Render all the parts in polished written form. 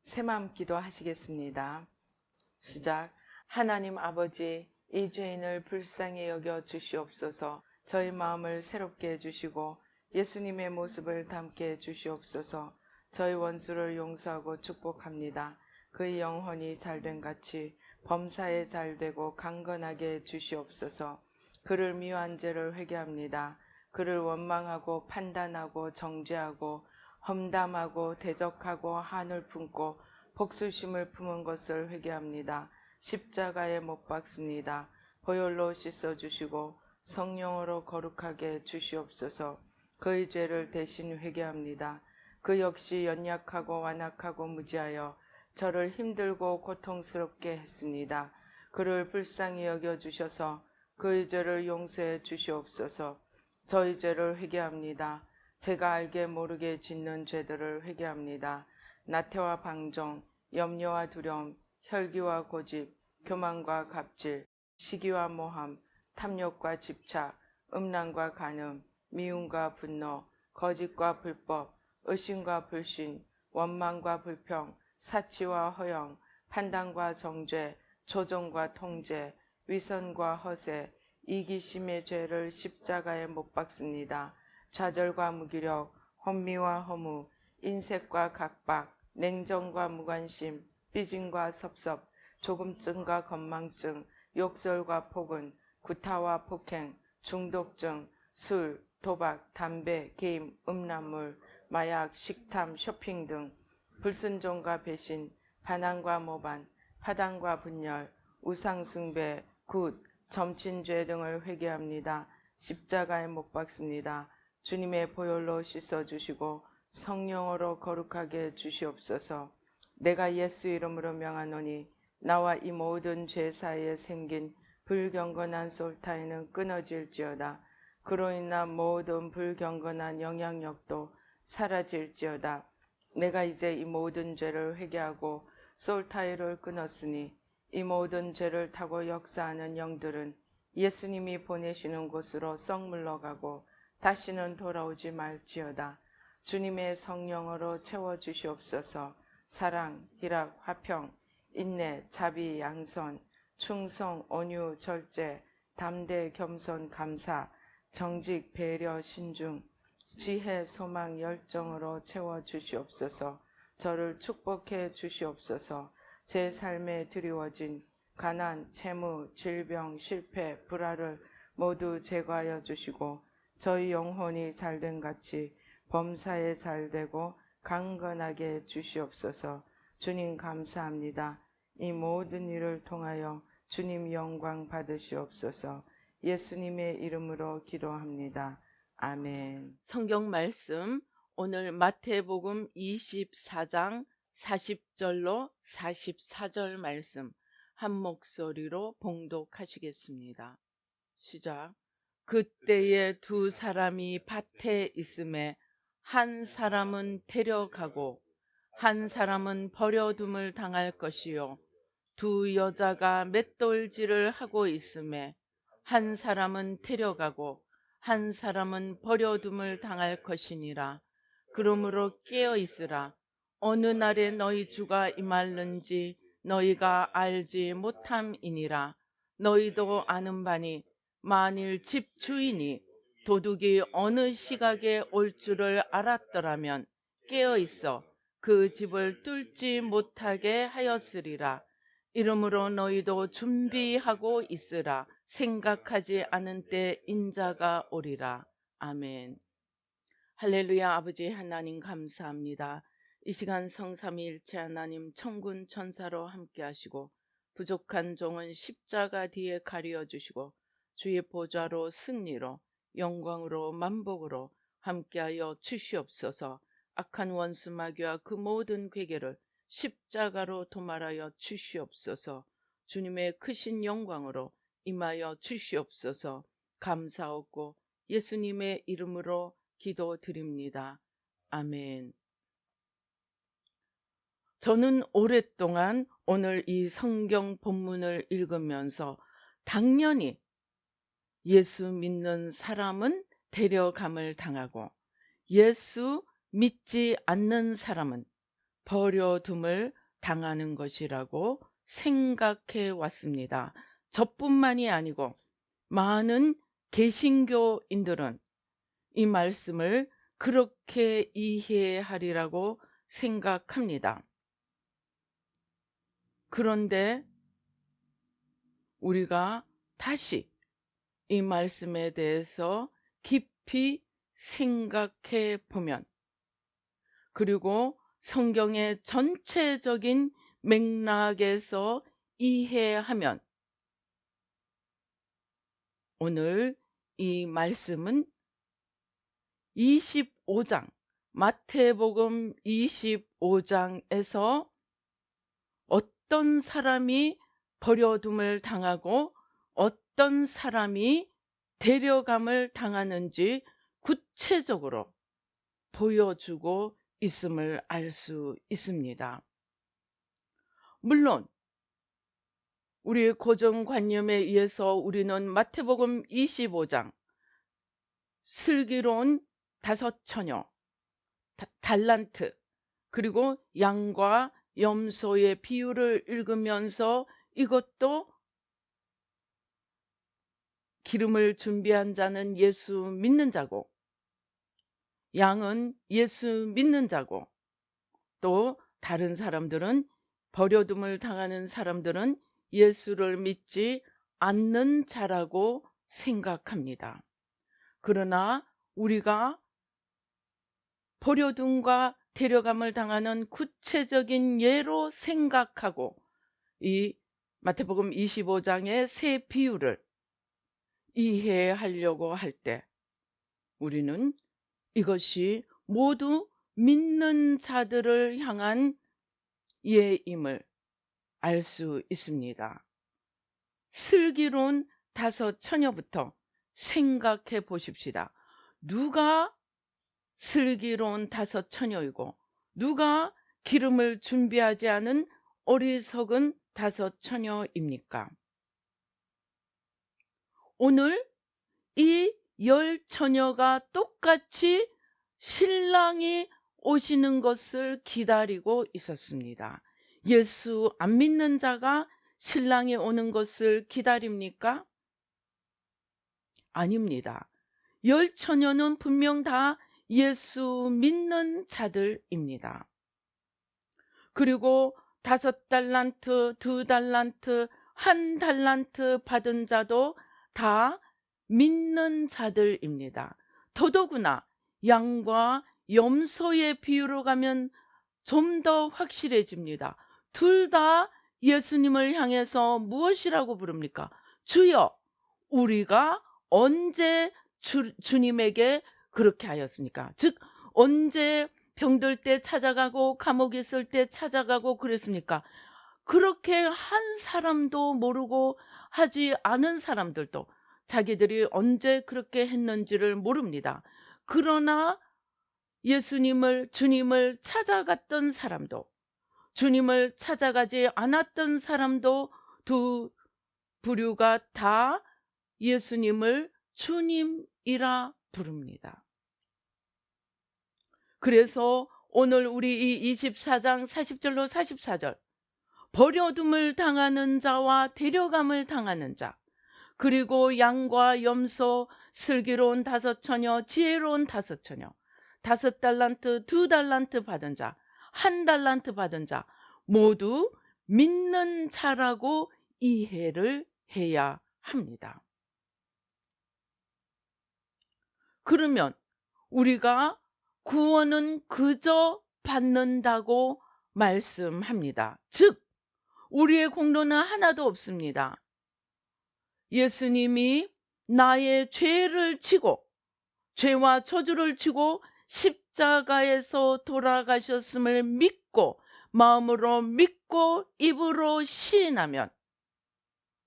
새마음 기도하시겠습니다. 시작. 하나님 아버지, 이 죄인을 불쌍히 여겨 주시옵소서. 저희 마음을 새롭게 해주시고 예수님의 모습을 담게 해주시옵소서. 저희 원수를 용서하고 축복합니다. 그의 영혼이 잘된 같이 범사에 잘되고 강건하게 해주시옵소서. 그를 미워한 죄를 회개합니다. 그를 원망하고 판단하고 정죄하고 험담하고 대적하고 한을 품고 복수심을 품은 것을 회개합니다. 십자가에 못 박습니다. 보혈로 씻어주시고 성령으로 거룩하게 주시옵소서. 그의 죄를 대신 회개합니다. 그 역시 연약하고 완악하고 무지하여 저를 힘들고 고통스럽게 했습니다. 그를 불쌍히 여겨주셔서 그의 죄를 용서해 주시옵소서. 저희 죄를 회개합니다. 제가 알게 모르게 짓는 죄들을 회개합니다. 나태와 방종, 염려와 두려움, 혈기와 고집, 교만과 갑질, 시기와 모함, 탐욕과 집착, 음란과 간음, 미움과 분노, 거짓과 불법, 의심과 불신, 원망과 불평, 사치와 허영, 판단과 정죄, 조종과 통제, 위선과 허세, 이기심의 죄를 십자가에 못 박습니다. 좌절과 무기력, 혼미와 허무, 인색과 각박, 냉정과 무관심, 삐짐과 섭섭, 조금증과 건망증, 욕설과 폭언, 구타와 폭행, 중독증, 술, 도박, 담배, 게임, 음란물, 마약, 식탐, 쇼핑 등 불순종과 배신, 반항과 모반, 파당과 분열, 우상숭배, 굿, 점친죄 등을 회개합니다. 십자가에 못 박습니다. 주님의 보혈로 씻어주시고 성령으로 거룩하게 주시옵소서. 내가 예수 이름으로 명하노니 나와 이 모든 죄 사이에 생긴 불경건한 솔타이는 끊어질지어다. 그로 인한 모든 불경건한 영향력도 사라질지어다. 내가 이제 이 모든 죄를 회개하고 솔타이를 끊었으니 이 모든 죄를 타고 역사하는 영들은 예수님이 보내시는 곳으로 썩 물러가고 다시는 돌아오지 말지어다. 주님의 성령으로 채워주시옵소서. 사랑, 희락, 화평, 인내, 자비, 양선, 충성, 온유, 절제, 담대, 겸손, 감사, 정직, 배려, 신중, 지혜, 소망, 열정으로 채워주시옵소서. 저를 축복해 주시옵소서. 제 삶에 드리워진 가난, 채무, 질병, 실패, 불화를 모두 제거하여 주시고 저희 영혼이 잘된 같이 범사에 잘되고 강건하게 주시옵소서. 주님 감사합니다. 이 모든 일을 통하여 주님 영광 받으시옵소서. 예수님의 이름으로 기도합니다. 아멘. 성경 말씀 오늘 마태복음 24장 40절로 44절 말씀 한 목소리로 봉독하시겠습니다. 시작. 그때에 두 사람이 밭에 있음에 한 사람은 데려가고 한 사람은 버려둠을 당할 것이요 두 여자가 맷돌질을 하고 있음에 한 사람은 데려가고 한 사람은 버려둠을 당할 것이니라. 그러므로 깨어 있으라. 어느 날에 너희 주가 임할는지 너희가 알지 못함이니라. 너희도 아는 바니 만일 집 주인이 도둑이 어느 시각에 올 줄을 알았더라면 깨어 있어 그 집을 뚫지 못하게 하였으리라. 이러므로 너희도 준비하고 있으라. 생각하지 않은 때 인자가 오리라. 아멘. 할렐루야. 아버지 하나님 감사합니다. 이 시간 성삼위일체 하나님 천군 천사로 함께 하시고 부족한 종은 십자가 뒤에 가려 주시고 주의 보좌로 승리로 영광으로 만복으로 함께하여 주시옵소서. 악한 원수 마귀와 그 모든 괴계를 십자가로 도말하여 주시옵소서. 주님의 크신 영광으로 임하여 주시옵소서. 감사하고 예수님의 이름으로 기도드립니다. 아멘. 저는 오랫동안 오늘 이 성경 본문을 읽으면서 당연히 예수 믿는 사람은 데려감을 당하고 예수 믿지 않는 사람은 버려둠을 당하는 것이라고 생각해 왔습니다. 저뿐만이 아니고 많은 개신교인들은 이 말씀을 그렇게 이해하리라고 생각합니다. 그런데 우리가 다시 이 말씀에 대해서 깊이 생각해 보면, 그리고 성경의 전체적인 맥락에서 이해하면 오늘 이 말씀은 25장, 마태복음 25장에서 어떤 사람이 버려둠을 당하고 어떤 사람이 데려감을 당하는지 구체적으로 보여주고 있음을 알 수 있습니다. 물론 우리의 고정관념에 의해서 우리는 마태복음 25장 슬기로운 5처녀, 달란트, 그리고 양과 염소의 비유를 읽으면서 이것도 기름을 준비한 자는 예수 믿는 자고, 양은 예수 믿는 자고, 또 다른 사람들은, 버려둠을 당하는 사람들은 예수를 믿지 않는 자라고 생각합니다. 그러나 우리가 버려둠과 데려감을 당하는 구체적인 예로 생각하고 이 마태복음 25장의 세 비유를 이해하려고 할 때 우리는 이것이 모두 믿는 자들을 향한 예임을 알 수 있습니다. 슬기로운 5처녀부터 생각해 보십시다. 누가 슬기로운 5처녀이고 누가 기름을 준비하지 않은 어리석은 5처녀입니까? 오늘 이 10처녀가 똑같이 신랑이 오시는 것을 기다리고 있었습니다. 예수 안 믿는 자가 신랑이 오는 것을 기다립니까? 아닙니다. 10처녀는 분명 다 예수 믿는 자들입니다. 그리고 5달란트, 2달란트, 1달란트 받은 자도 다 믿는 자들입니다. 더더구나 양과 염소의 비유로 가면 좀 더 확실해집니다. 둘 다 예수님을 향해서 무엇이라고 부릅니까? 주여, 우리가 언제 주님에게 그렇게 하였습니까? 즉 언제 병들 때 찾아가고 감옥 있을 때 찾아가고 그랬습니까? 그렇게 한 사람도 모르고 하지 않은 사람들도 자기들이 언제 그렇게 했는지를 모릅니다. 그러나 주님을 찾아갔던 사람도, 주님을 찾아가지 않았던 사람도 두 부류가 다 예수님을 주님이라 부릅니다. 그래서 오늘 우리 이 24장 40절로 44절, 버려둠을 당하는 자와 데려감을 당하는 자, 그리고 양과 염소, 슬기로운 5처녀, 지혜로운 5처녀, 5달란트, 2달란트 받은 자, 1달란트 받은 자 모두 믿는 자라고 이해를 해야 합니다. 그러면 우리가 구원은 그저 받는다고 말씀합니다. 즉 우리의 공로는 하나도 없습니다. 예수님이 나의 죄를 지고 죄와 저주를 지고 십자가에서 돌아가셨음을 믿고 마음으로 믿고 입으로 시인하면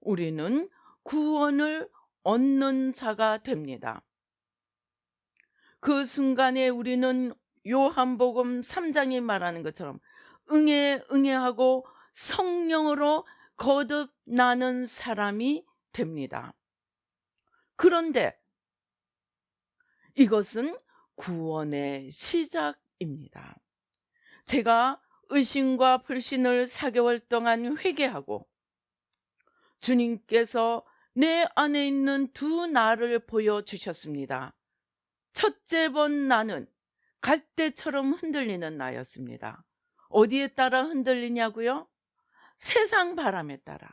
우리는 구원을 얻는 자가 됩니다. 그 순간에 우리는 요한복음 3장이 말하는 것처럼 응애하고 성령으로 거듭나는 사람이 됩니다. 그런데 이것은 구원의 시작입니다. 제가 의심과 불신을 4개월 동안 회개하고 주님께서 내 안에 있는 두 나를 보여주셨습니다. 첫째 번 나는 갈대처럼 흔들리는 나였습니다. 어디에 따라 흔들리냐고요? 세상 바람에 따라.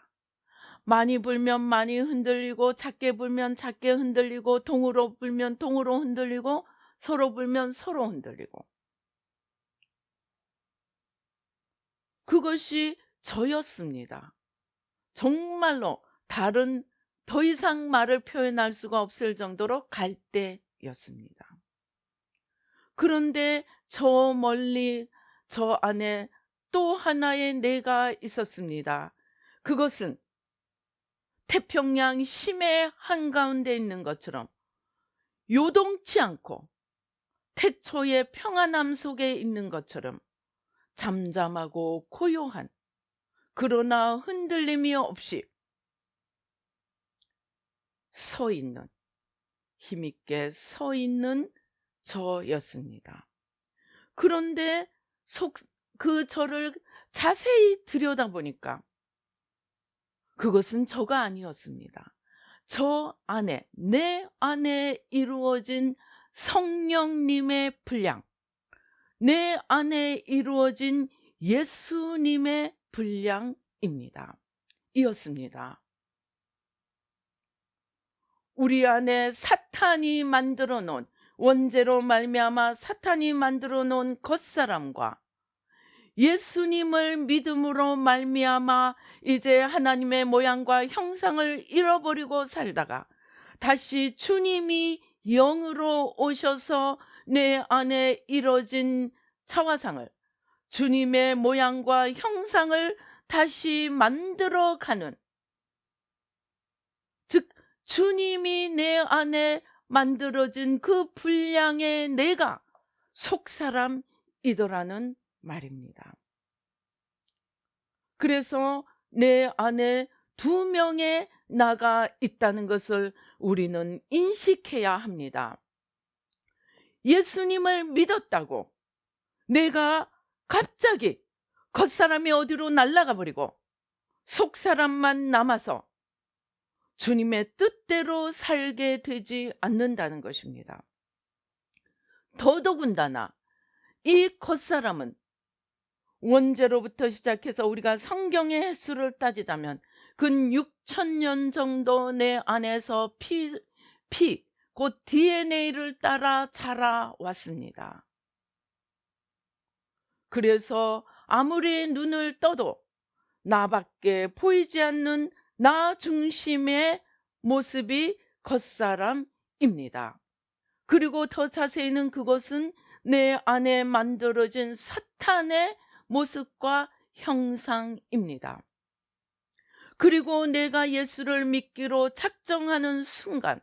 많이 불면 많이 흔들리고, 작게 불면 작게 흔들리고, 동으로 불면 동으로 흔들리고, 서로 불면 서로 흔들리고. 그것이 저였습니다. 정말로 더 이상 말을 표현할 수가 없을 정도로 갈대였습니다. 그런데 저 멀리 저 안에 또 하나의 내가 있었습니다. 그것은 태평양 심해 한가운데 있는 것처럼 요동치 않고 태초의 평안함 속에 있는 것처럼 잠잠하고 고요한, 그러나 흔들림이 없이 힘있게 서 있는 저였습니다. 그런데 그 저를 자세히 들여다보니까 그것은 저가 아니었습니다. 내 안에 이루어진 성령님의 분량, 내 안에 이루어진 예수님의 분량입니다. 이었습니다. 우리 안에 사탄이 만들어 놓은, 원죄로 말미암아 사탄이 만들어 놓은 겉사람과 예수님을 믿음으로 말미암아 이제 하나님의 모양과 형상을 잃어버리고 살다가 다시 주님이 영으로 오셔서 내 안에 이뤄진 차화상을, 주님의 모양과 형상을 다시 만들어가는, 즉 주님이 내 안에 만들어진 그 분량의 내가 속사람이더라는 말입니다. 그래서 내 안에 2명의 나가 있다는 것을 우리는 인식해야 합니다. 예수님을 믿었다고 내가 갑자기 겉사람이 어디로 날아가 버리고 속사람만 남아서 주님의 뜻대로 살게 되지 않는다는 것입니다. 더더군다나 이 겉사람은 원죄로부터 시작해서 우리가 성경의 횟수를 따지자면 근 6,000년 정도 내 안에서 곧 DNA를 따라 자라왔습니다. 그래서 아무리 눈을 떠도 나밖에 보이지 않는 나 중심의 모습이 겉사람입니다. 그리고 더 자세히는 그것은 내 안에 만들어진 사탄의 모습과 형상입니다. 그리고 내가 예수를 믿기로 작정하는 순간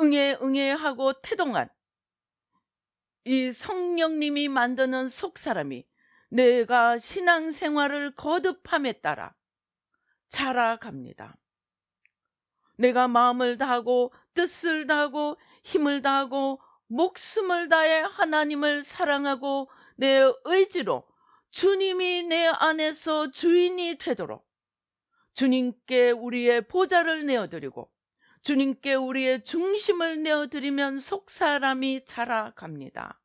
응애하고 태동한 이 성령님이 만드는 속사람이 내가 신앙생활을 거듭함에 따라 자라갑니다. 내가 마음을 다하고 뜻을 다하고 힘을 다하고 목숨을 다해 하나님을 사랑하고 내 의지로 주님이 내 안에서 주인이 되도록 주님께 우리의 보좌를 내어드리고 주님께 우리의 중심을 내어드리면 속사람이 자라갑니다.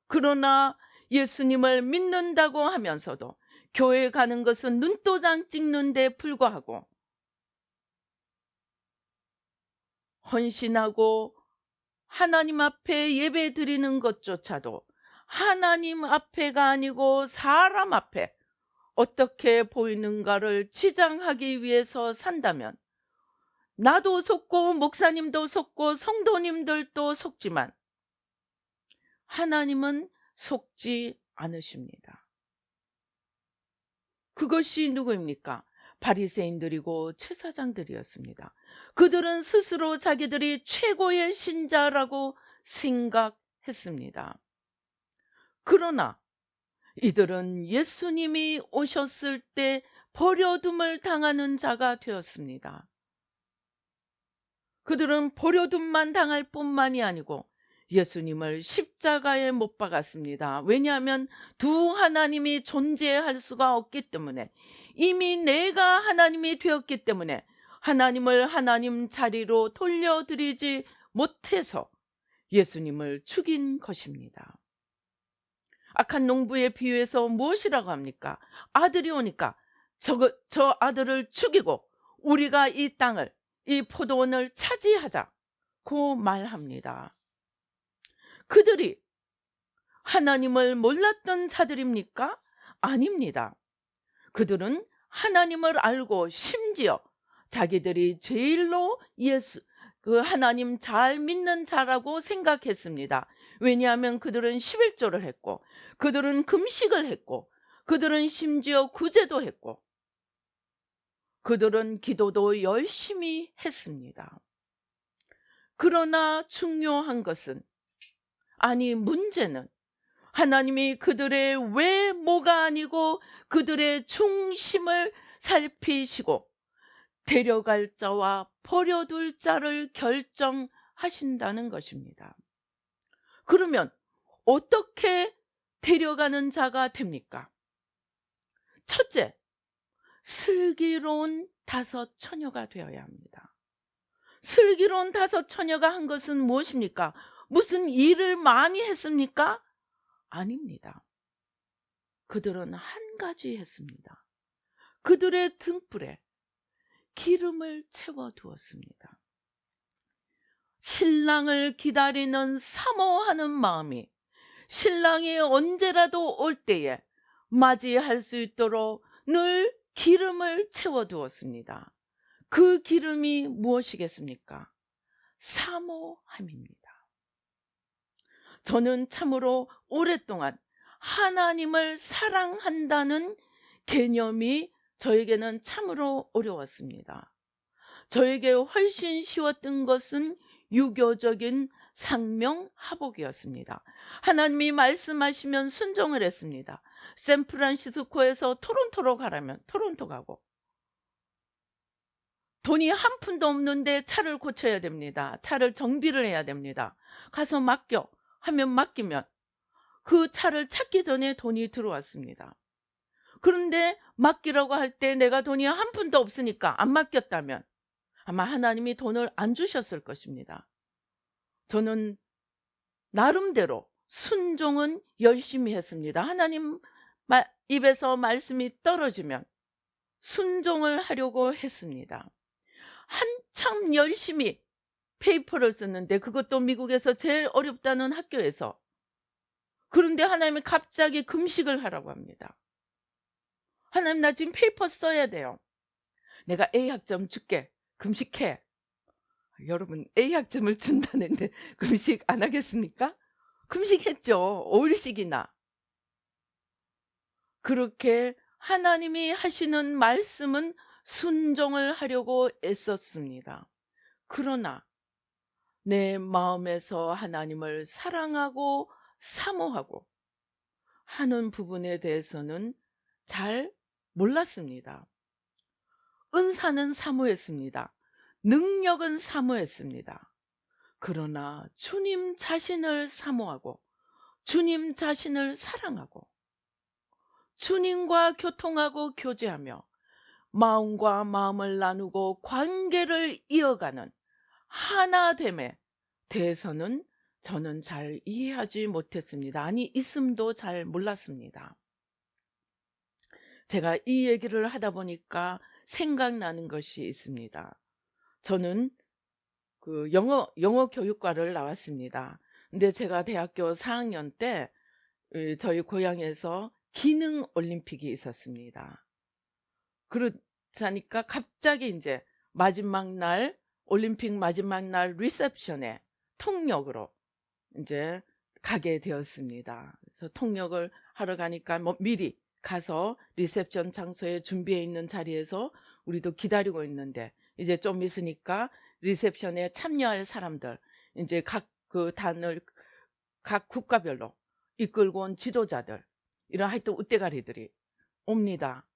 그러나 예수님을 믿는다고 하면서도 교회 가는 것은 눈도장 찍는 데 불과하고 헌신하고 하나님 앞에 예배 드리는 것조차도 하나님 앞에가 아니고 사람 앞에 어떻게 보이는가를 치장하기 위해서 산다면 나도 속고 목사님도 속고 성도님들도 속지만 하나님은 속지 않으십니다. 그것이 누구입니까? 바리새인들이고 제사장들이었습니다. 그들은 스스로 자기들이 최고의 신자라고 생각했습니다. 그러나 이들은 예수님이 오셨을 때 버려둠을 당하는 자가 되었습니다. 그들은 버려둠만 당할 뿐만이 아니고 예수님을 십자가에 못 박았습니다. 왜냐하면 두 하나님이 존재할 수가 없기 때문에, 이미 내가 하나님이 되었기 때문에 하나님을 하나님 자리로 돌려드리지 못해서 예수님을 죽인 것입니다. 악한 농부의 비유에서 무엇이라고 합니까? 아들이 오니까 저 아들을 죽이고 우리가 이 땅을, 이 포도원을 차지하자고 말합니다. 그들이 하나님을 몰랐던 자들입니까? 아닙니다. 그들은 하나님을 알고 심지어 자기들이 제일로 그 하나님 잘 믿는 자라고 생각했습니다. 왜냐하면 그들은 11조를 했고, 그들은 금식을 했고, 그들은 심지어 구제도 했고, 그들은 기도도 열심히 했습니다. 그러나 중요한 것은, 아니 문제는 하나님이 그들의 외모가 아니고 그들의 중심을 살피시고 데려갈 자와 버려둘 자를 결정하신다는 것입니다. 그러면 어떻게 데려가는 자가 됩니까? 첫째, 슬기로운 다섯 처녀가 되어야 합니다. 슬기로운 다섯 처녀가 한 것은 무엇입니까? 무슨 일을 많이 했습니까? 아닙니다. 그들은 한 가지 했습니다. 그들의 등불에 기름을 채워두었습니다. 신랑을 기다리는 사모하는 마음이 신랑이 언제라도 올 때에 맞이할 수 있도록 늘 기름을 채워두었습니다. 그 기름이 무엇이겠습니까? 사모함입니다. 저는 참으로 오랫동안 하나님을 사랑한다는 개념이 저에게는 참으로 어려웠습니다. 저에게 훨씬 쉬웠던 것은 유교적인 상명하복이었습니다. 하나님이 말씀하시면 순종을 했습니다. 샌프란시스코에서 토론토로 가라면 토론토 가고, 돈이 한 푼도 없는데 차를 고쳐야 됩니다. 차를 정비를 해야 됩니다. 가서 맡겨 하면 맡기면 그 차를 찾기 전에 돈이 들어왔습니다. 그런데 맡기라고 할 때 내가 돈이 한 푼도 없으니까 안 맡겼다면 아마 하나님이 돈을 안 주셨을 것입니다. 저는 나름대로 순종은 열심히 했습니다. 하나님 입에서 말씀이 떨어지면 순종을 하려고 했습니다. 한참 열심히 페이퍼를 썼는데, 그것도 미국에서 제일 어렵다는 학교에서. 그런데 하나님이 갑자기 금식을 하라고 합니다. 하나님, 나 지금 페이퍼 써야 돼요. 내가 A학점 줄게. 금식해. 여러분, A학점을 준다는데 금식 안 하겠습니까? 금식했죠. 5일씩이나. 그렇게 하나님이 하시는 말씀은 순종을 하려고 애썼습니다. 그러나 내 마음에서 하나님을 사랑하고 사모하고 하는 부분에 대해서는 잘 몰랐습니다. 은사는 사모했습니다. 능력은 사모했습니다. 그러나 주님 자신을 사모하고 주님 자신을 사랑하고 주님과 교통하고 교제하며 마음과 마음을 나누고 관계를 이어가는 하나됨에 대해서는 저는 잘 이해하지 못했습니다. 아니, 있음도 잘 몰랐습니다. 제가 이 얘기를 하다 보니까 생각나는 것이 있습니다. 저는 그 영어 교육과를 나왔습니다. 근데 제가 대학교 4학년 때 저희 고향에서 기능 올림픽이 있었습니다. 그러자니까 갑자기 이제 마지막 날, 올림픽 마지막 날 리셉션에 통역으로 이제 가게 되었습니다. 그래서 통역을 하러 가니까 미리 가서 리셉션 장소에 준비해 있는 자리에서 우리도 기다리고 있는데, 이제 좀 있으니까 리셉션에 참여할 사람들, 이제 각 그 단을 각 국가별로 이끌고 온 지도자들, 이런 하여튼 웃대가리들이 옵니다.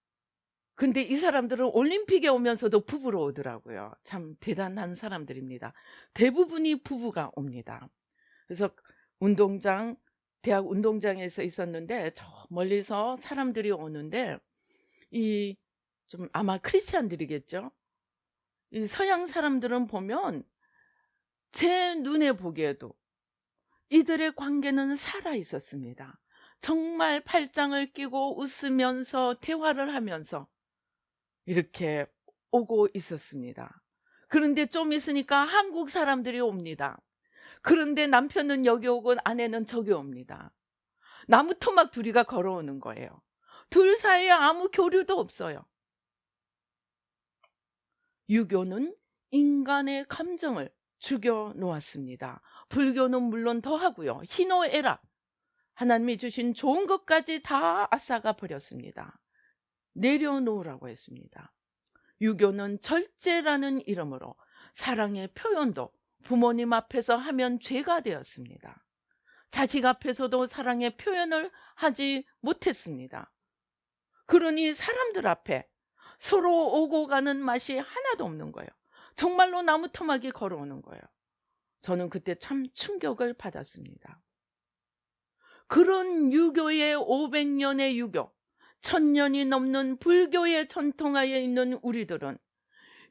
근데 이 사람들은 올림픽에 오면서도 부부로 오더라고요. 참 대단한 사람들입니다. 대부분이 부부가 옵니다. 그래서 대학 운동장에서 있었는데 저 멀리서 사람들이 오는데 이 좀 아마 크리스찬들이겠죠. 이 서양 사람들은 보면 제 눈에 보기에도 이들의 관계는 살아 있었습니다. 정말 팔짱을 끼고 웃으면서 대화를 하면서 이렇게 오고 있었습니다. 그런데 좀 있으니까 한국 사람들이 옵니다. 그런데 남편은 여기 오고 아내는 저기 옵니다. 나무 토막 둘이가 걸어오는 거예요. 둘 사이에 아무 교류도 없어요. 유교는 인간의 감정을 죽여 놓았습니다. 불교는 물론 더하고요. 희노애락, 하나님이 주신 좋은 것까지 다 앗아가 버렸습니다. 내려놓으라고 했습니다. 유교는 절제라는 이름으로 사랑의 표현도 부모님 앞에서 하면 죄가 되었습니다. 자식 앞에서도 사랑의 표현을 하지 못했습니다. 그러니 사람들 앞에 서로 오고 가는 맛이 하나도 없는 거예요. 정말로 나무 토막이 걸어오는 거예요. 저는 그때 참 충격을 받았습니다. 그런 유교의 500년의 유교, 1000년이 넘는 불교의 전통하에 있는 우리들은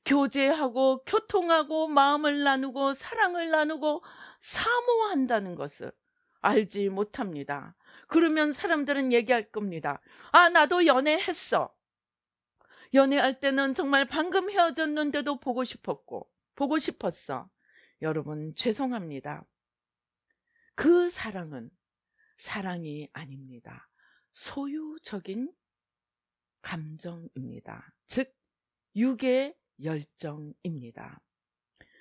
교제하고 교통하고 마음을 나누고 사랑을 나누고 사모한다는 것을 알지 못합니다. 그러면 사람들은 얘기할 겁니다. 아, 나도 연애했어. 연애할 때는 정말 방금 헤어졌는데도 보고 싶었어. 여러분, 죄송합니다. 그 사랑은 사랑이 아닙니다. 소유적인 감정입니다. 즉, 육의 열정입니다.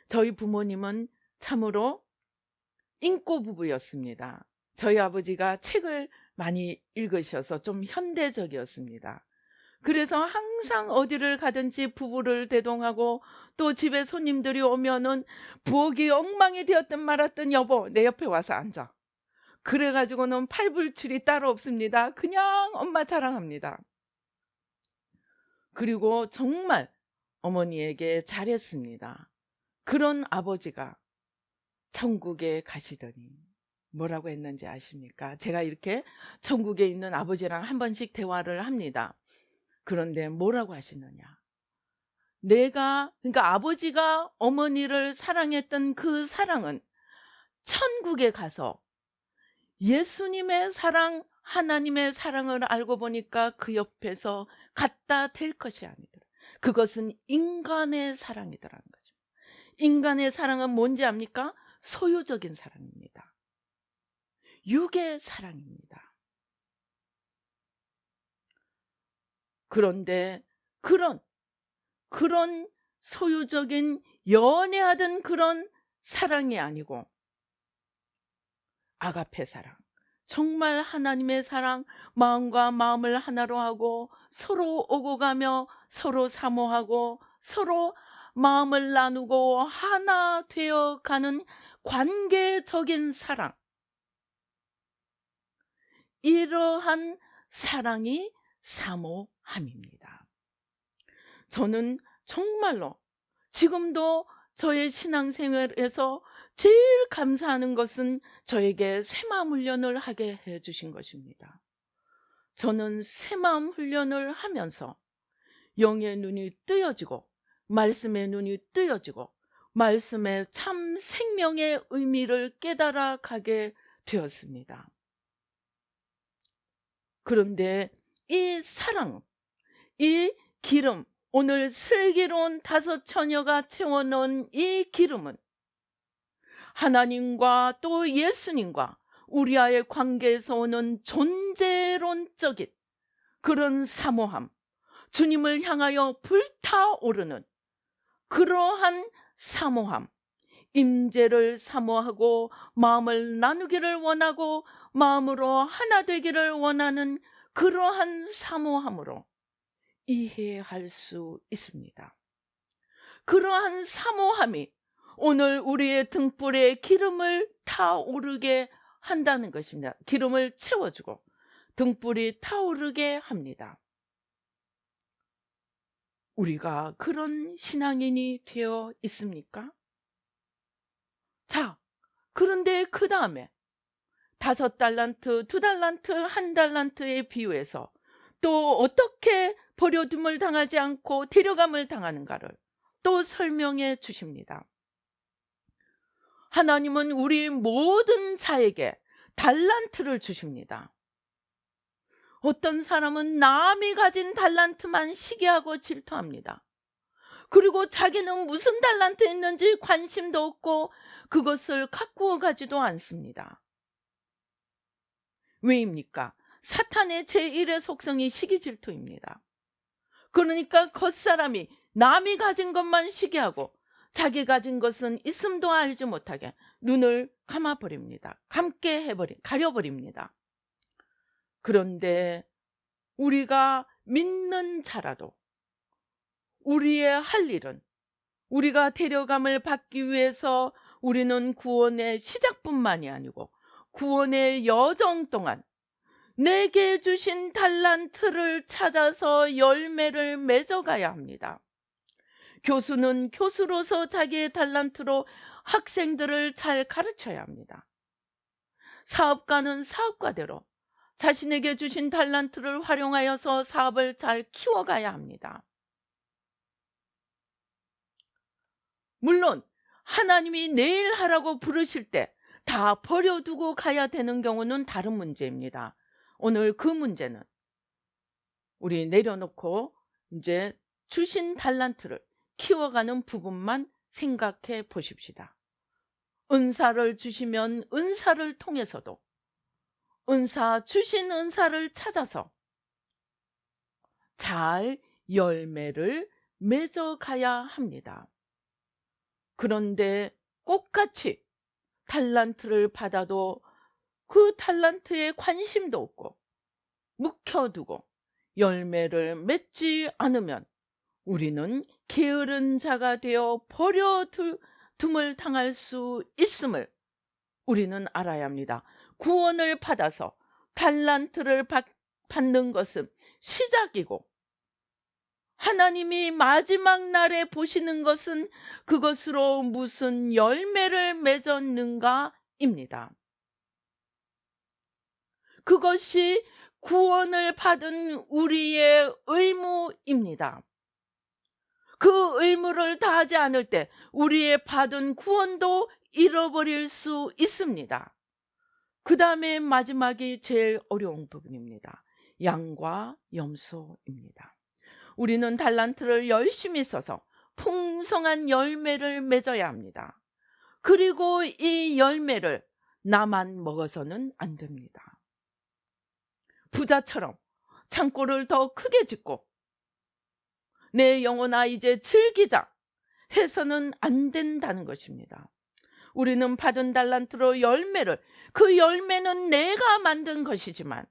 저희 부모님은 참으로 인고 부부였습니다. 저희 아버지가 책을 많이 읽으셔서 좀 현대적이었습니다. 그래서 항상 어디를 가든지 부부를 대동하고 또 집에 손님들이 오면은 부엌이 엉망이 되었든 말았든 여보 내 옆에 와서 앉아. 그래가지고는 팔불출이 따로 없습니다. 그냥 엄마 자랑합니다. 그리고 정말 어머니에게 잘했습니다. 그런 아버지가 천국에 가시더니 뭐라고 했는지 아십니까? 제가 이렇게 천국에 있는 아버지랑 한 번씩 대화를 합니다. 그런데 뭐라고 하시느냐? 그러니까 아버지가 어머니를 사랑했던 그 사랑은 천국에 가서 예수님의 사랑, 하나님의 사랑을 알고 보니까 그 옆에서 갖다 댈 것이 아니더라. 그것은 인간의 사랑이더라는 거죠. 인간의 사랑은 뭔지 압니까? 소유적인 사랑입니다. 육의 사랑입니다. 그런데 그런 소유적인 연애하던 그런 사랑이 아니고 아가페 사랑, 정말 하나님의 사랑, 마음과 마음을 하나로 하고 서로 오고 가며 서로 사모하고 서로 마음을 나누고 하나 되어 가는 관계적인 사랑, 이러한 사랑이 사모함입니다. 저는 정말로 지금도 저의 신앙생활에서 제일 감사하는 것은 저에게 새마음 훈련을 하게 해주신 것입니다. 저는 새마음 훈련을 하면서 영의 눈이 뜨여지고 말씀의 눈이 뜨여지고 말씀의 참 생명의 의미를 깨달아 가게 되었습니다. 그런데 이 사랑, 이 기름, 오늘 슬기로운 5 처녀가 채워놓은 이 기름은 하나님과 또 예수님과 우리와의 관계에서 오는 존재론적인 그런 사모함, 주님을 향하여 불타오르는 그러한 사모함, 임재를 사모하고 마음을 나누기를 원하고 마음으로 하나 되기를 원하는 그러한 사모함으로 이해할 수 있습니다. 그러한 사모함이 오늘 우리의 등불에 기름을 타오르게 한다는 것입니다. 기름을 채워주고 등불이 타오르게 합니다. 우리가 그런 신앙인이 되어 있습니까? 자, 그런데 그 다음에 5달란트, 2달란트, 1달란트에 비유해서 또 어떻게 버려둠을 당하지 않고 데려감을 당하는가를 또 설명해 주십니다. 하나님은 우리 모든 자에게 달란트를 주십니다. 어떤 사람은 남이 가진 달란트만 시기하고 질투합니다. 그리고 자기는 무슨 달란트 있는지 관심도 없고 그것을 가꾸어 가지도 않습니다. 왜입니까? 사탄의 제1의 속성이 시기질투입니다. 그러니까 겉사람이 남이 가진 것만 시기하고 자기 가진 것은 있음도 알지 못하게 눈을 감아버립니다. 가려버립니다. 그런데 우리가 믿는 자라도 우리의 할 일은 우리가 데려감을 받기 위해서 우리는 구원의 시작뿐만이 아니고 구원의 여정 동안 내게 주신 달란트를 찾아서 열매를 맺어가야 합니다. 교수는 교수로서 자기의 달란트로 학생들을 잘 가르쳐야 합니다. 사업가는 사업가대로 자신에게 주신 달란트를 활용하여서 사업을 잘 키워가야 합니다. 물론 하나님이 내일 하라고 부르실 때 다 버려두고 가야 되는 경우는 다른 문제입니다. 오늘 그 문제는 우리 내려놓고 이제 주신 달란트를 키워가는 부분만 생각해 보십시다. 은사를 주시면 은사를 통해서도 주신 은사를 찾아서 잘 열매를 맺어가야 합니다. 그런데 똑같이 달란트를 받아도 그 달란트에 관심도 없고 묵혀두고 열매를 맺지 않으면 우리는 게으른 자가 되어 버려둠을 당할 수 있음을 우리는 알아야 합니다. 구원을 받아서 달란트를 받는 것은 시작이고 하나님이 마지막 날에 보시는 것은 그것으로 무슨 열매를 맺었는가입니다. 그것이 구원을 받은 우리의 의무입니다. 그 의무를 다하지 않을 때 우리의 받은 구원도 잃어버릴 수 있습니다. 그 다음에 마지막이 제일 어려운 부분입니다. 양과 염소입니다. 우리는 달란트를 열심히 써서 풍성한 열매를 맺어야 합니다. 그리고 이 열매를 나만 먹어서는 안 됩니다. 부자처럼 창고를 더 크게 짓고 내 영혼아 이제 즐기자 해서는 안 된다는 것입니다. 우리는 받은 달란트로 그 열매는 내가 만든 것이지만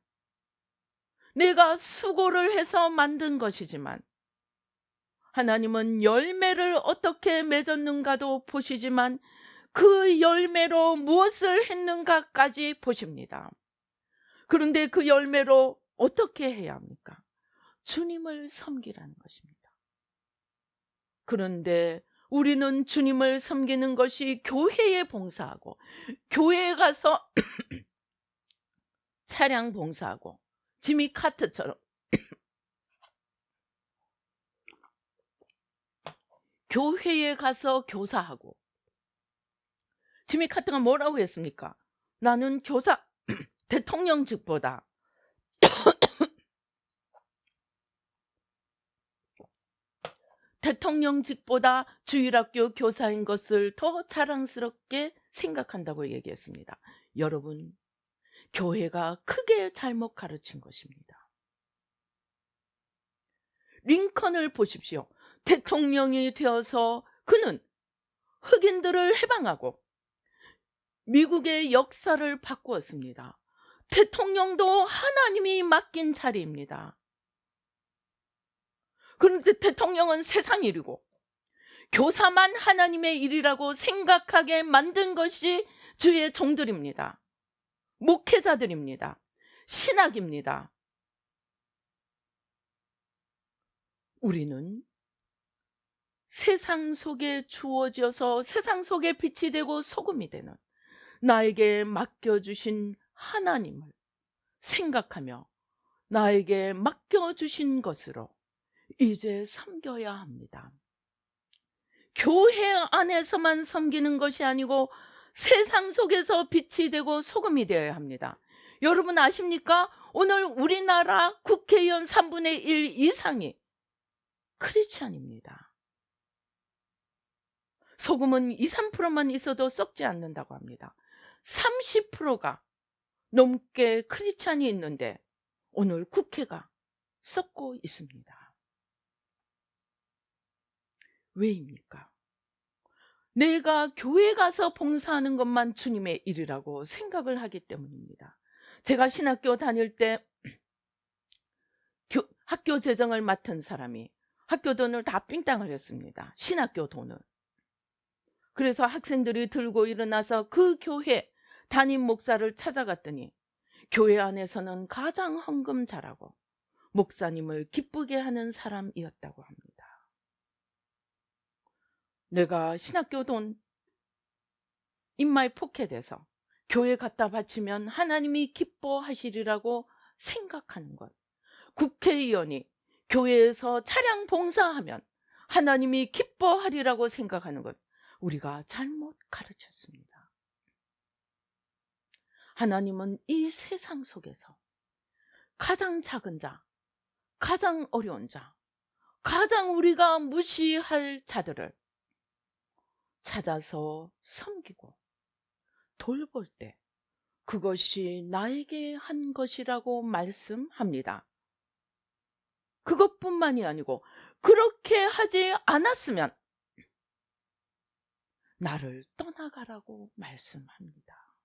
내가 수고를 해서 만든 것이지만 하나님은 열매를 어떻게 맺었는가도 보시지만 그 열매로 무엇을 했는가까지 보십니다. 그런데 그 열매로 어떻게 해야 합니까? 주님을 섬기라는 것입니다. 그런데 우리는 주님을 섬기는 것이 교회에 봉사하고 교회에 가서 차량 봉사하고 지미 카트처럼 교회에 가서 교사하고 지미 카트가 뭐라고 했습니까? 나는 교사 대통령직보다 대통령직보다 주일학교 교사인 것을 더 자랑스럽게 생각한다고 얘기했습니다. 여러분, 교회가 크게 잘못 가르친 것입니다. 링컨을 보십시오. 대통령이 되어서 그는 흑인들을 해방하고 미국의 역사를 바꾸었습니다. 대통령도 하나님이 맡긴 자리입니다. 그런데 대통령은 세상 일이고 교사만 하나님의 일이라고 생각하게 만든 것이 주의 종들입니다. 목회자들입니다. 신학입니다. 우리는 세상 속에 주어져서 세상 속에 빛이 되고 소금이 되는 나에게 맡겨주신 하나님을 생각하며 나에게 맡겨주신 것으로 이제 섬겨야 합니다. 교회 안에서만 섬기는 것이 아니고 세상 속에서 빛이 되고 소금이 되어야 합니다. 여러분 아십니까? 오늘 우리나라 국회의원 3분의 1 이상이 크리스찬입니다. 소금은 2, 3%만 있어도 썩지 않는다고 합니다. 30%가 넘게 크리스찬이 있는데 오늘 국회가 썩고 있습니다. 왜입니까? 내가 교회 가서 봉사하는 것만 주님의 일이라고 생각을 하기 때문입니다. 제가 신학교 다닐 때 학교 재정을 맡은 사람이 학교 돈을 다 삥땅을 했습니다. 신학교 돈을. 그래서 학생들이 들고 일어나서 그 교회 담임 목사를 찾아갔더니 교회 안에서는 가장 헌금 잘하고 목사님을 기쁘게 하는 사람이었다고 합니다. 내가 신학교 돈 인마이 포켓에서 교회 갖다 바치면 하나님이 기뻐하시리라고 생각하는 것. 국회의원이 교회에서 차량 봉사하면 하나님이 기뻐하리라고 생각하는 것. 우리가 잘못 가르쳤습니다. 하나님은 이 세상 속에서 가장 작은 자, 가장 어려운 자, 가장 우리가 무시할 자들을 찾아서 섬기고 돌볼 때 그것이 나에게 한 것이라고 말씀합니다. 그것뿐만이 아니고 그렇게 하지 않았으면 나를 떠나가라고 말씀합니다.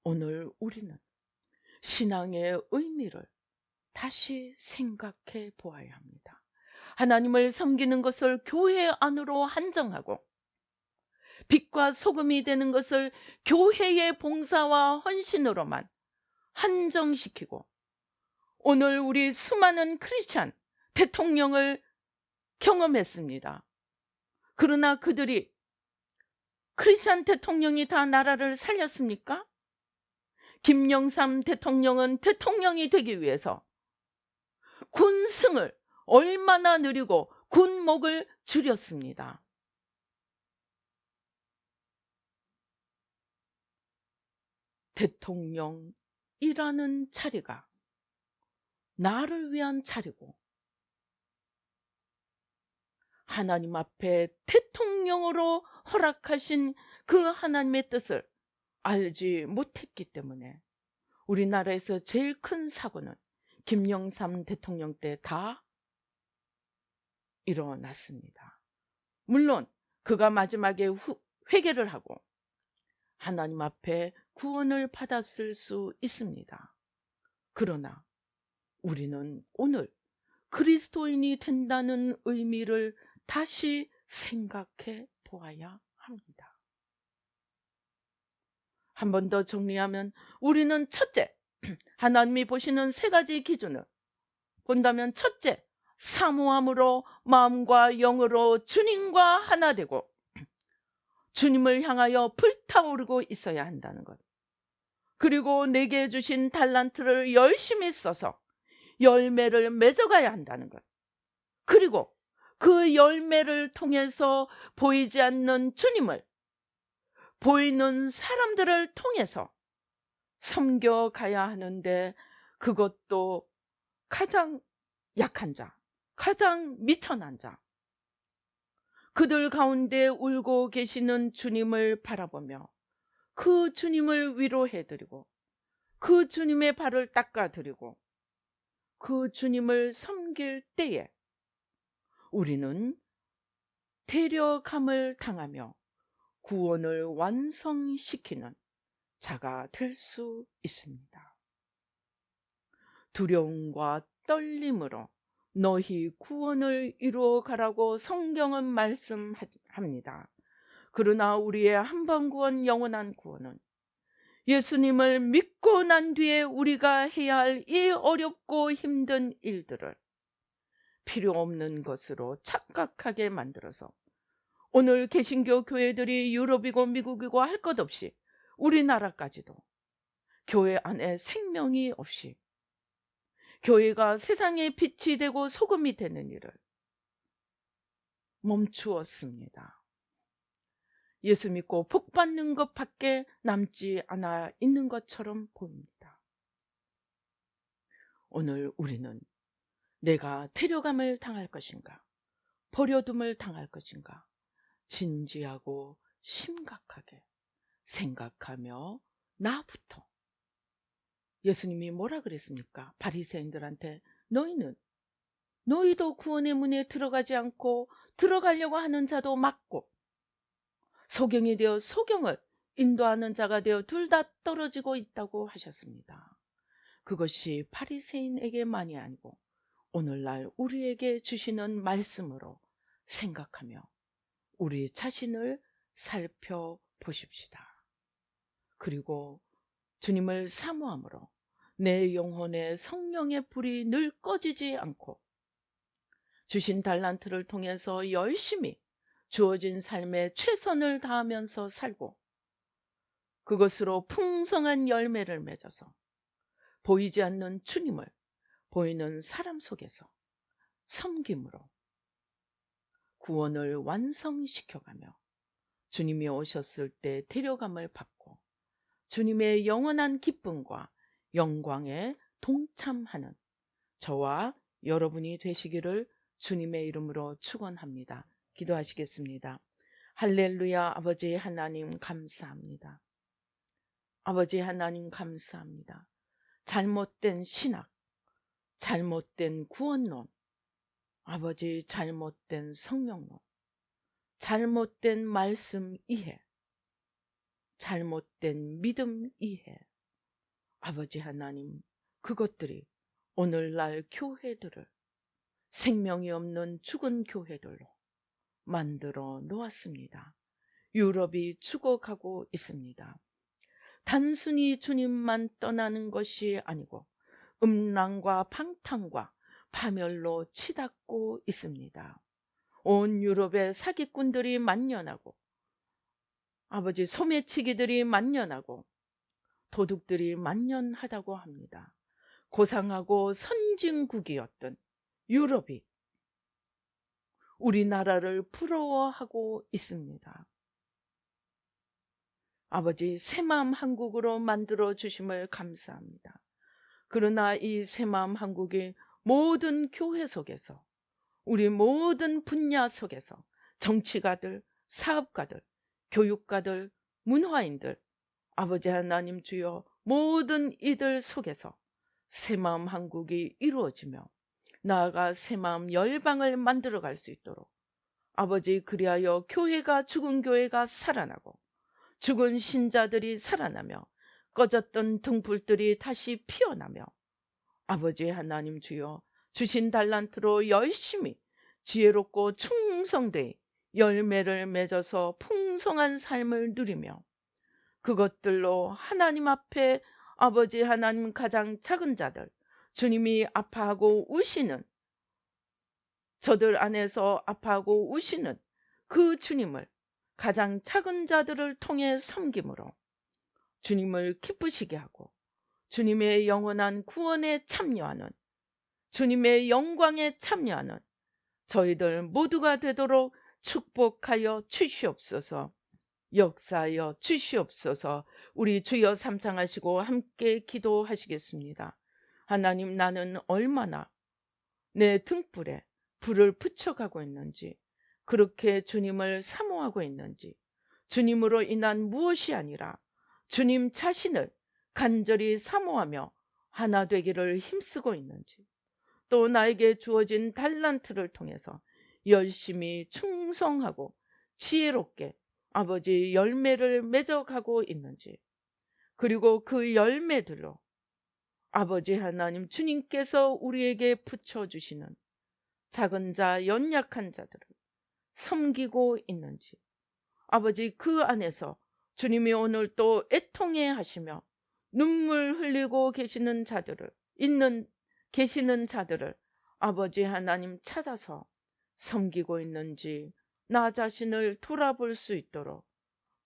오늘 우리는 신앙의 의미를 다시 생각해 보아야 합니다. 하나님을 섬기는 것을 교회 안으로 한정하고 빛과 소금이 되는 것을 교회의 봉사와 헌신으로만 한정시키고 오늘 우리 수많은 크리스찬 대통령을 경험했습니다. 그러나 그들이 크리스찬 대통령이 다 나라를 살렸습니까? 김영삼 대통령은 대통령이 되기 위해서 군승을 얼마나 느리고 군목을 줄였습니다. 대통령이라는 자리가 나를 위한 자리고 하나님 앞에 대통령으로 허락하신 그 하나님의 뜻을 알지 못했기 때문에 우리나라에서 제일 큰 사고는 김영삼 대통령 때 다 일어났습니다. 물론 그가 마지막에 회개를 하고 하나님 앞에 구원을 받았을 수 있습니다. 그러나 우리는 오늘 그리스도인이 된다는 의미를 다시 생각해 보아야 합니다. 한 번 더 정리하면 우리는 첫째, 하나님이 보시는 세 가지 기준을 본다면 첫째, 사모함으로 마음과 영으로 주님과 하나 되고 주님을 향하여 불타오르고 있어야 한다는 것. 그리고 내게 주신 달란트를 열심히 써서 열매를 맺어가야 한다는 것. 그리고 그 열매를 통해서 보이지 않는 주님을 보이는 사람들을 통해서 섬겨가야 하는데 그것도 가장 약한 자, 가장 미천한 자, 그들 가운데 울고 계시는 주님을 바라보며 그 주님을 위로해드리고 그 주님의 발을 닦아드리고 그 주님을 섬길 때에 우리는 데려감을 당하며 구원을 완성시키는 자가 될 수 있습니다. 두려움과 떨림으로 너희 구원을 이루어 가라고 성경은 말씀합니다. 그러나 우리의 한번 구원, 영원한 구원은 예수님을 믿고 난 뒤에 우리가 해야 할 이 어렵고 힘든 일들을 필요 없는 것으로 착각하게 만들어서 오늘 개신교 교회들이 유럽이고 미국이고 할 것 없이 우리나라까지도 교회 안에 생명이 없이 교회가 세상의 빛이 되고 소금이 되는 일을 멈추었습니다. 예수 믿고 복 받는 것밖에 남지 않아 있는 것처럼 보입니다. 오늘 우리는 내가 데려감을 당할 것인가, 버려둠을 당할 것인가, 진지하고 심각하게 생각하며 나부터, 예수님이 뭐라 그랬습니까? 바리새인들한테 너희도 구원의 문에 들어가지 않고 들어가려고 하는 자도 막고 소경이 되어 소경을 인도하는 자가 되어 둘 다 떨어지고 있다고 하셨습니다. 그것이 바리새인에게만이 아니고 오늘날 우리에게 주시는 말씀으로 생각하며 우리 자신을 살펴보십시다. 그리고 주님을 사모함으로 내 영혼의 성령의 불이 늘 꺼지지 않고 주신 달란트를 통해서 열심히 주어진 삶에 최선을 다하면서 살고 그것으로 풍성한 열매를 맺어서 보이지 않는 주님을 보이는 사람 속에서 섬김으로 구원을 완성시켜가며 주님이 오셨을 때 데려감을 받고 주님의 영원한 기쁨과 영광에 동참하는 저와 여러분이 되시기를 주님의 이름으로 축원합니다. 기도하시겠습니다. 할렐루야. 아버지 하나님 감사합니다. 아버지 하나님 감사합니다. 잘못된 신학, 잘못된 구원론, 아버지 잘못된 성령론, 잘못된 말씀 이해, 잘못된 믿음 이해, 아버지 하나님, 그것들이 오늘날 교회들을 생명이 없는 죽은 교회들로 만들어 놓았습니다. 유럽이 죽어가고 있습니다. 단순히 주님만 떠나는 것이 아니고 음란과 방탕과 파멸로 치닫고 있습니다. 온 유럽에 사기꾼들이 만연하고 아버지 소매치기들이 만연하고 도둑들이 만연하다고 합니다. 고상하고 선진국이었던 유럽이 우리나라를 부러워하고 있습니다. 아버지 새마음 한국으로 만들어 주심을 감사합니다. 그러나 이 새마음 한국이 모든 교회 속에서 우리 모든 분야 속에서 정치가들, 사업가들, 교육가들, 문화인들, 아버지 하나님 주여 모든 이들 속에서 새마음 한국이 이루어지며 나아가 새마음 열방을 만들어갈 수 있도록 아버지 그리하여 교회가 죽은 교회가 살아나고 죽은 신자들이 살아나며 꺼졌던 등불들이 다시 피어나며 아버지 하나님 주여 주신 달란트로 열심히 지혜롭고 충성되이 열매를 맺어서 풍성한 삶을 누리며 그것들로 하나님 앞에 아버지 하나님 가장 작은 자들 주님이 아파하고 우시는 저들 안에서 아파하고 우시는 그 주님을 가장 작은 자들을 통해 섬김으로 주님을 기쁘시게 하고 주님의 영원한 구원에 참여하는 주님의 영광에 참여하는 저희들 모두가 되도록 축복하여 주시옵소서. 역사하여 주시옵소서. 우리 주여 삼창하시고 함께 기도하시겠습니다. 하나님, 나는 얼마나 내 등불에 불을 붙여가고 있는지, 그렇게 주님을 사모하고 있는지, 주님으로 인한 무엇이 아니라 주님 자신을 간절히 사모하며 하나 되기를 힘쓰고 있는지, 또 나에게 주어진 달란트를 통해서 열심히 충성하고 지혜롭게 아버지 열매를 맺어가고 있는지, 그리고 그 열매들로 아버지 하나님 주님께서 우리에게 붙여주시는 작은 자 연약한 자들을 섬기고 있는지, 아버지 그 안에서 주님이 오늘 또 애통해 하시며 눈물 흘리고 계시는 자들을 계시는 자들을 아버지 하나님 찾아서 섬기고 있는지 나 자신을 돌아볼 수 있도록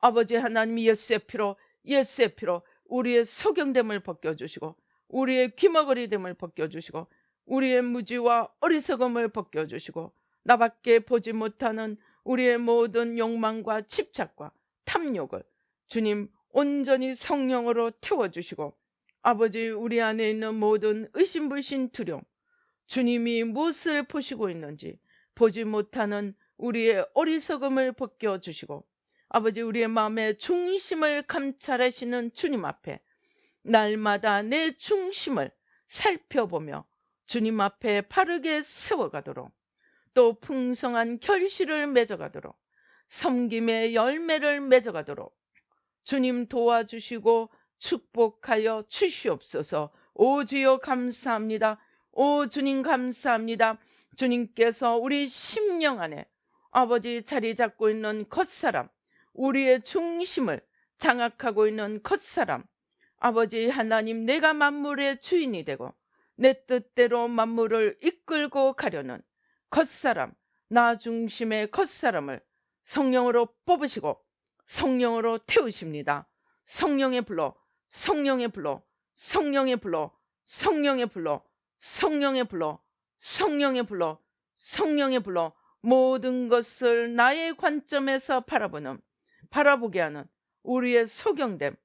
아버지 하나님, 예수의 피로 우리의 소경됨을 벗겨주시고, 우리의 귀머거리됨을 벗겨주시고, 우리의 무지와 어리석음을 벗겨주시고, 나밖에 보지 못하는 우리의 모든 욕망과 집착과 탐욕을 주님 온전히 성령으로 태워주시고, 아버지, 우리 안에 있는 모든 의심불신 두려움, 주님이 무엇을 보시고 있는지 보지 못하는 우리의 어리석음을 벗겨주시고, 아버지, 우리의 마음의 중심을 감찰하시는 주님 앞에 날마다 내 중심을 살펴보며 주님 앞에 바르게 세워가도록, 또 풍성한 결실을 맺어가도록, 섬김의 열매를 맺어가도록 주님 도와주시고 축복하여 주시옵소서. 오 주여 감사합니다. 오 주님 감사합니다. 주님께서 우리 심령 안에 아버지 자리 잡고 있는 겉사람, 우리의 중심을 장악하고 있는 겉사람, 아버지 하나님, 내가 만물의 주인이 되고 내 뜻대로 만물을 이끌고 가려는 겉사람, 나 중심의 겉사람을 성령으로 뽑으시고 성령으로 태우십니다. 성령의 불로, 성령의 불로, 성령의 불로, 성령의 불로, 성령의 불로, 성령의 불로, 성령의 불로 모든 것을 나의 관점에서 바라보게 하는 우리의 소경됨,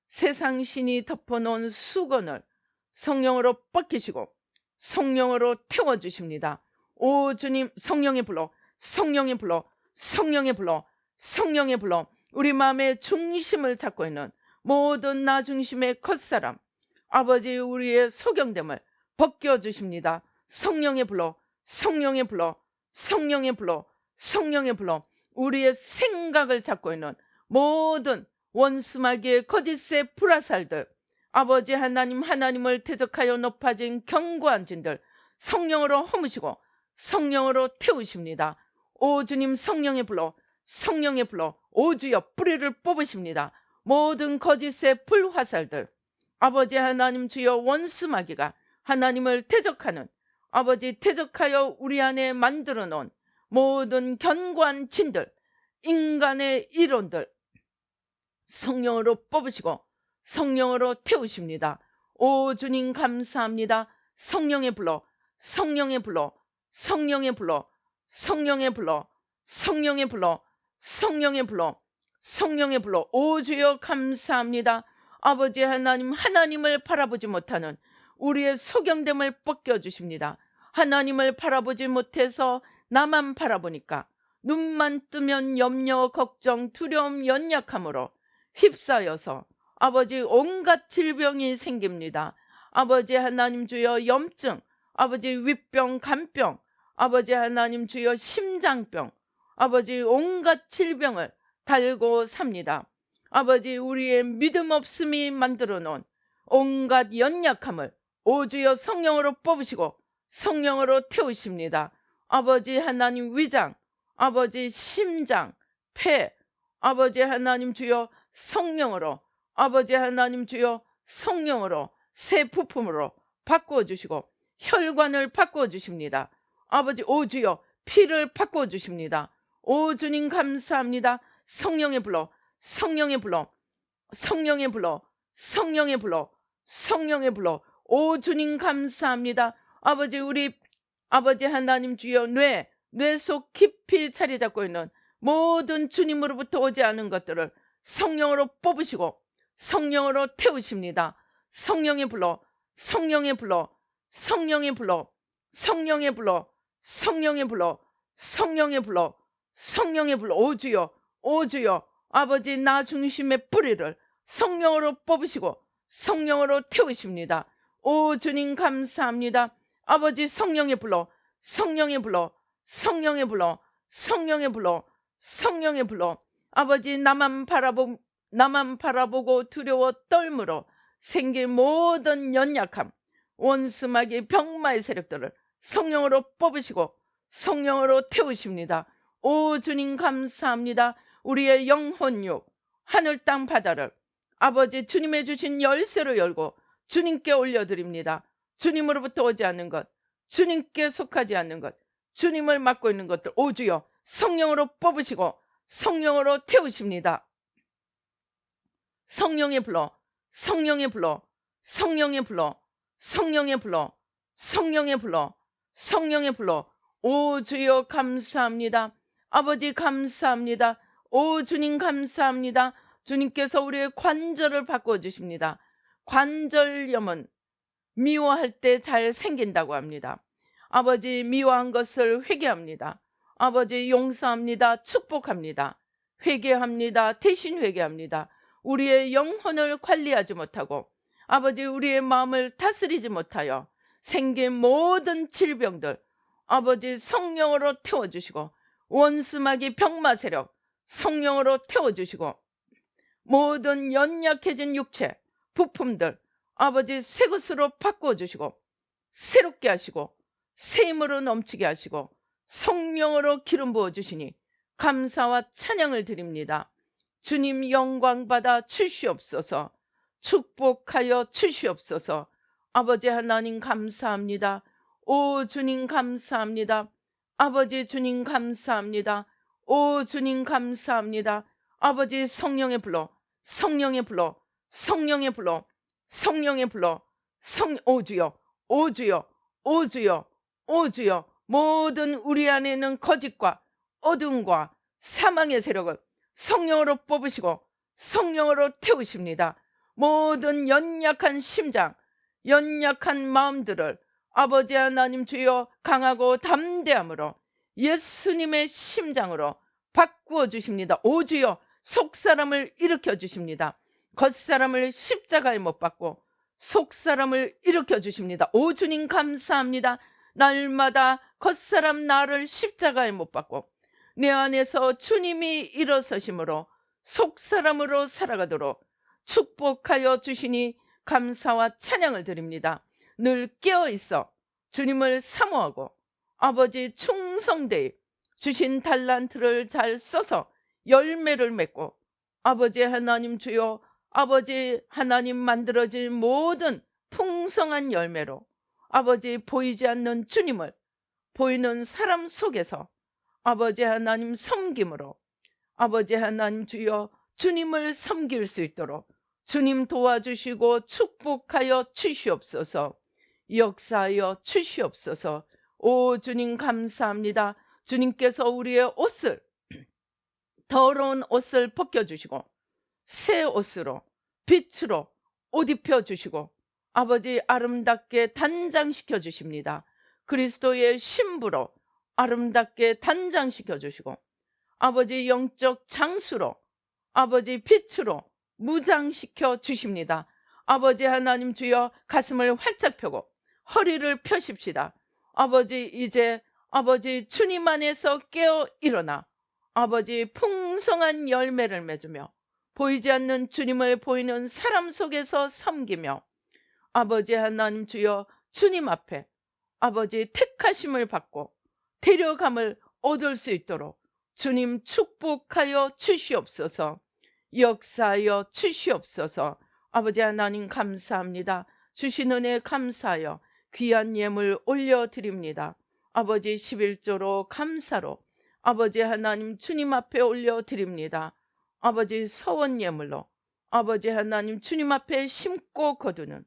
세상 신이 덮어놓은 수건을 성령으로 벗기시고 성령으로 태워주십니다. 오 주님, 성령의 불로, 성령의 불로, 성령의 불로, 성령의 불로 우리 마음의 중심을 잡고 있는 모든 나 중심의 겉사람, 아버지 우리의 소경됨을 벗겨주십니다. 성령의 불로, 성령의 불로, 성령의 불로, 성령의 불로 우리의 생각을 잡고 있는 모든 원수마귀의 거짓의 불화살들, 아버지 하나님을 대적하여 높아진 견고한 진들 성령으로 허무시고 성령으로 태우십니다. 오 주님, 성령의 불로, 성령의 불로 오 주여 뿌리를 뽑으십니다. 모든 거짓의 불화살들, 아버지 하나님 주여 원수마귀가 하나님을 대적하는, 아버지 대적하여 우리 안에 만들어 놓은 모든 견고한 진들, 인간의 이론들 성령으로 뽑으시고 성령으로 태우십니다. 오 주님 감사합니다. 성령의 불로, 성령의 불로, 성령의 불로, 성령의 불로, 성령의 불로, 성령의 불로, 성령의 불로 오 주여 감사합니다. 아버지 하나님을 바라보지 못하는 우리의 소경됨을 벗겨주십니다. 하나님을 바라보지 못해서 나만 바라보니까 눈만 뜨면 염려, 걱정, 두려움, 연약함으로 휩싸여서 아버지 온갖 질병이 생깁니다. 아버지 하나님 주여 염증, 아버지 윗병, 간병, 아버지 하나님 주여 심장병, 아버지 온갖 질병을 달고 삽니다. 아버지 우리의 믿음 없음이 만들어 놓은 온갖 연약함을 오 주여 성령으로 뽑으시고 성령으로 태우십니다. 아버지 하나님 위장, 아버지 심장, 폐, 아버지 하나님 주여 성령으로, 아버지 하나님 주여 성령으로 새 부품으로 바꿔주시고 혈관을 바꿔주십니다. 아버지 오 주여 피를 바꿔주십니다. 오 주님 감사합니다. 성령의 불로, 성령의 불로, 성령의 불로, 성령의 불로, 성령의 불로 오 주님 감사합니다. 아버지 우리 아버지 하나님 주여 뇌 속 깊이 자리 잡고 있는 모든 주님으로부터 오지 않은 것들을 성령으로 뽑으시고 성령으로 태우십니다. 성령의 불로, 성령의 불로, 성령의 불로, 성령의 불로, 성령의 불로, 성령의 불로, 성령의 불로 오 주여, 오 주여 아버지 나 중심의 뿌리를 성령으로 뽑으시고 성령으로 태우십니다. 오 주님 감사합니다. 아버지 성령의 불로, 성령의 불로, 성령의 불로, 성령의 불로, 성령의 불로 아버지 나만 바라보고 두려워 떨므로 생긴 모든 연약함, 원수마귀 병마의 세력들을 성령으로 뽑으시고 성령으로 태우십니다. 오 주님 감사합니다. 우리의 영혼육 하늘 땅 바다를 아버지 주님의 주신 열쇠로 열고 주님께 올려드립니다. 주님으로부터 오지 않는 것, 주님께 속하지 않는 것, 주님을 맡고 있는 것들 오 주여 성령으로 뽑으시고 성령으로 태우십니다. 성령의 불로, 성령의 불로, 성령의 불로, 성령의 불로, 성령의 불로, 성령의 불로 오 주여 감사합니다. 아버지 감사합니다. 오 주님 감사합니다. 주님께서 우리의 관절을 바꿔주십니다. 관절염은 미워할 때 잘 생긴다고 합니다. 아버지 미워한 것을 회개합니다. 아버지 용서합니다. 축복합니다. 회개합니다. 대신 회개합니다. 우리의 영혼을 관리하지 못하고 아버지 우리의 마음을 다스리지 못하여 생긴 모든 질병들 아버지 성령으로 태워주시고 원수마귀 병마 세력 성령으로 태워주시고 모든 연약해진 육체 부품들 아버지 새 것으로 바꿔주시고 새롭게 하시고 새 힘으로 넘치게 하시고 성령으로 기름 부어주시니 감사와 찬양을 드립니다. 주님 영광 받아 주시옵소서. 축복하여 주시옵소서. 아버지 하나님 감사합니다. 오 주님 감사합니다. 아버지 주님 감사합니다. 오 주님 감사합니다. 아버지 성령의 불로, 성령의 불로, 성령의 불로, 성령의 불로, 오주여, 오주여, 오주여, 오주여, 모든 우리 안에 있는 거짓과 어둠과 사망의 세력을 성령으로 뽑으시고 성령으로 태우십니다. 모든 연약한 심장, 연약한 마음들을 아버지 하나님 주여 강하고 담대함으로 예수님의 심장으로 바꾸어 주십니다. 오주여, 속사람을 일으켜 주십니다. 겉사람을 십자가에 못 박고 속사람을 일으켜 주십니다. 오 주님 감사합니다. 날마다 겉사람 나를 십자가에 못 박고 내 안에서 주님이 일어서심으로 속사람으로 살아가도록 축복하여 주시니 감사와 찬양을 드립니다. 늘 깨어있어 주님을 사모하고 아버지 충성되이 주신 달란트를 잘 써서 열매를 맺고 아버지 하나님 주여 아버지 하나님 만들어진 모든 풍성한 열매로 아버지 보이지 않는 주님을 보이는 사람 속에서 아버지 하나님 섬김으로 아버지 하나님 주여 주님을 섬길 수 있도록 주님 도와주시고 축복하여 주시옵소서. 역사하여 주시옵소서. 오 주님 감사합니다. 주님께서 우리의 옷을 더러운 옷을 벗겨주시고 새 옷으로 빛으로 옷 입혀주시고 아버지 아름답게 단장시켜 주십니다. 그리스도의 신부로 아름답게 단장시켜 주시고 아버지 영적 장수로 아버지 빛으로 무장시켜 주십니다. 아버지 하나님 주여 가슴을 활짝 펴고 허리를 펴십시다. 아버지 이제 아버지 주님 안에서 깨어 일어나 아버지 풍성한 열매를 맺으며 보이지 않는 주님을 보이는 사람 속에서 섬기며 아버지 하나님 주여 주님 앞에 아버지 택하심을 받고 데려감을 얻을 수 있도록 주님 축복하여 주시옵소서. 역사하여 주시옵소서. 아버지 하나님 감사합니다. 주신 은혜 감사하여 귀한 예물 올려드립니다. 아버지 11조로 감사로 아버지 하나님 주님 앞에 올려드립니다. 아버지 서원 예물로 아버지 하나님 주님 앞에 심고 거두는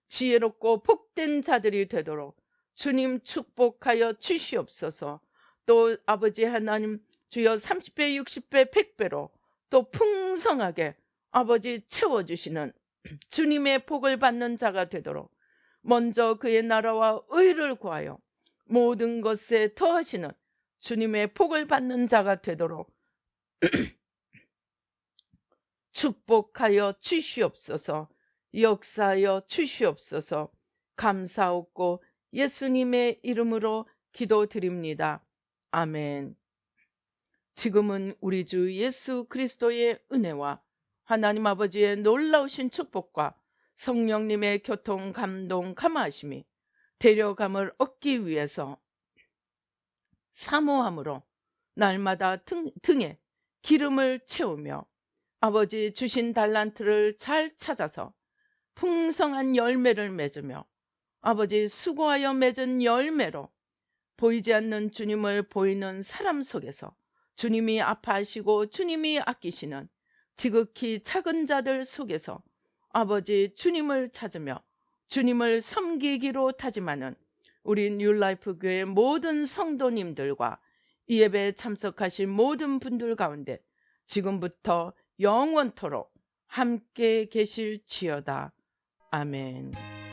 지혜롭고 복된 자들이 되도록 주님 축복하여 주시옵소서. 또 아버지 하나님 주여 30배 60배 100배로 또 풍성하게 아버지 채워주시는 주님의 복을 받는 자가 되도록 먼저 그의 나라와 의를 구하여 모든 것에 더하시는 주님의 복을 받는 자가 되도록 축복하여 주시옵소서. 역사하여 주시옵소서. 감사하옵고 예수님의 이름으로 기도드립니다. 아멘. 지금은 우리 주 예수 그리스도의 은혜와 하나님 아버지의 놀라우신 축복과 성령님의 교통, 감동, 감화하심이 데려감을 얻기 위해서 사모함으로 날마다 등에 기름을 채우며 아버지 주신 달란트를 잘 찾아서 풍성한 열매를 맺으며 아버지 수고하여 맺은 열매로 보이지 않는 주님을 보이는 사람 속에서 주님이 아파하시고 주님이 아끼시는 지극히 작은 자들 속에서 아버지 주님을 찾으며 주님을 섬기기로 다짐하는 우리 뉴라이프 교회 모든 성도님들과 이 예배에 참석하신 모든 분들 가운데 지금부터 영원토록 함께 계실지어다. 아멘.